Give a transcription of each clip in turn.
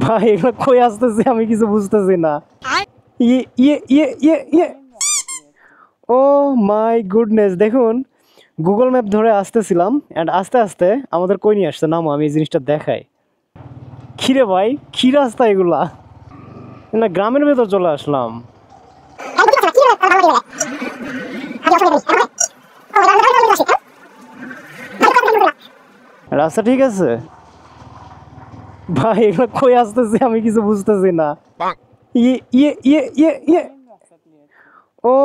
ভাই এগুলো কই আসতেছে আমি কিছু বুঝতেছি না। ইয়ে ইয়ে ইয়ে ইয়ে ইয়ে ও মাই গুডনেস, দেখুন গুগল ম্যাপ ধরে আসতেছিলাম অ্যান্ড আস্তে আস্তে আমাদের কই নিয়ে আসছে, নামো আমি এই জিনিসটা দেখাই। খিরে ভাই, কি রাস্তা এগুলা, না গ্রামের ভেতর চলে আসলাম। রাস্তা ঠিক আছে ভাই, এগুলো কই আসতেছে আমি কিছু বুঝতেছি না। ইয়ে ইয়ে ইয়ে ইয়ে ইয়ে ও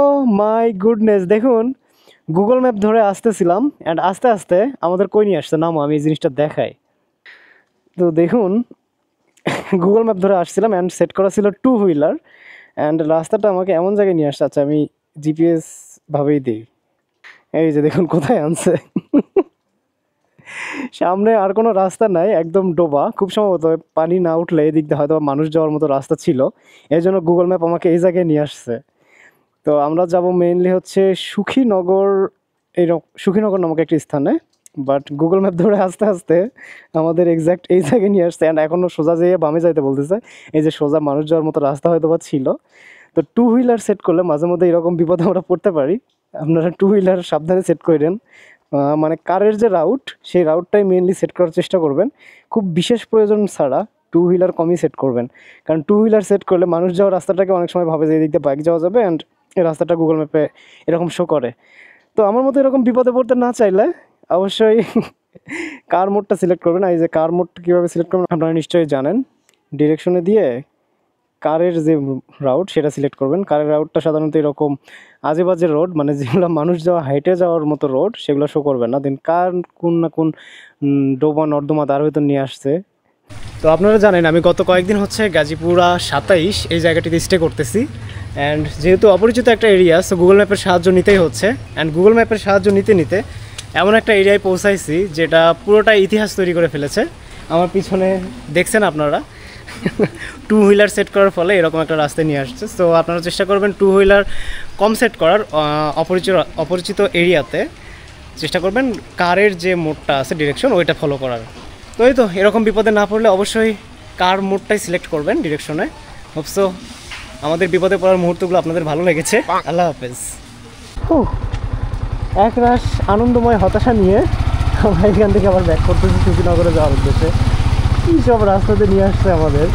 মাই গুডনেস, দেখুন গুগল ম্যাপ ধরে আসতেছিলাম অ্যান্ড আস্তে আস্তে আমাদের কই নিয়ে আসছে, নামো আমি এই জিনিসটা দেখাই। তো দেখুন গুগল ম্যাপ ধরে আসছিলাম অ্যান্ড সেট করা ছিল টু হুইলার অ্যান্ড রাস্তাটা আমাকে এমন জায়গায় নিয়ে আসছে। আচ্ছা আমি জিপিএস ভাবেই দিই, এই যে দেখুন কোথায় আনছে। সামনে আর কোনো রাস্তা নাই, একদম ডোবা, খুব সম্ভবত পানি না উঠলে এদিক দিয়ে হয়তো মানুষ যাওয়ার মতো রাস্তা ছিল, এই জন্য গুগল ম্যাপ আমাকে এই জায়গায় নিয়ে আসছে। তো আমরা যাব মেইনলি হচ্ছে সুখীনগর, সুখীনগর নামক একটি স্থানে, বাট গুগল ম্যাপ ধরে আস্তে আস্তে আমাদের এক্স্যাক্ট এই জায়গায় নিয়ে আসছে অ্যান্ড এখনও সোজা যেয়ে বামে যাইতে বলতেছে। এই যে সোজা মানুষ যাওয়ার মতো রাস্তা হয়তো বা ছিল। তো টু হুইলার সেট করলে মাঝে মধ্যে এরকম বিপদে আমরা পড়তে পারি, আপনারা টু হুইলার সাবধানে সেট করেন। মানে কারের যে রাউট, সেই রাউটটাই মেইনলি সেট করার চেষ্টা করবেন, খুব বিশেষ প্রয়োজন ছাড়া টু হুইলার কমই সেট করবেন। কারণ টু হুইলার সেট করলে মানুষ যাওয়ার রাস্তাটাকে অনেক সময় ভাবে যে এই দিক দিয়ে বাইক যাওয়া যাবে অ্যান্ড এই রাস্তাটা গুগল ম্যাপে এরকম শো করে। তো আমার মতো এরকম বিপদে পড়তে না চাইলে অবশ্যই কার মোডটা সিলেক্ট করবেন। এই যে কার মোডটা কীভাবে সিলেক্ট করবেন আপনারা নিশ্চয়ই জানেন, ডিরেকশনে দিয়ে কারের যে রাউট সেটা সিলেক্ট করবেন। কারের রাউটটা সাধারণত এরকম আজে বাজে রোড, মানে যেগুলো মানুষ যাওয়া হাইটে যাওয়ার মতো রোড সেগুলো শো করবে না। দেন কার কোন না কোন ডোবা নর্দমা তার ভিতর নিয়ে আসছে। তো আপনারা জানেন আমি গত কয়েকদিন হচ্ছে গাজীপুরা 27 এই জায়গাটিতে স্টে করতেছি অ্যান্ড যেহেতু অপরিচিত একটা এরিয়া, সো গুগল ম্যাপের সাহায্য নিতেই হচ্ছে। অ্যান্ড গুগল ম্যাপের সাহায্য নিতে নিতে এমন একটা এরিয়ায় পৌঁছাইছি যেটা পুরোটাই ইতিহাস তৈরি করে ফেলেছে। আমার পিছনে দেখছেন আপনারা, টু হুইলার সেট করার ফলে এরকম একটা রাস্তায় নিয়ে আসছে। সো আপনারা চেষ্টা করবেন টু হুইলার কম সেট করার, অপরিচিত এরিয়াতে চেষ্টা করবেন কারের যে মোডটা আছে ডিরেকশন ওইটা ফলো করার। তো এই তো এরকম বিপদে না পড়লে অবশ্যই কার মোডটাই সিলেক্ট করবেন ডিরেকশনে। হোপসো আমাদের বিপদে পড়ার মুহূর্তগুলো আপনাদের ভালো লেগেছে। আল্লাহ হাফেজ। এক রাশ আনন্দময় হতাশা নিয়ে আমরা এখান থেকে আবার ব্যাক করতেছি সুখীনগরে যাওয়ার উদ্দেশ্যে। কী সব রাস্তাতে নিয়ে আসছে আমাদের।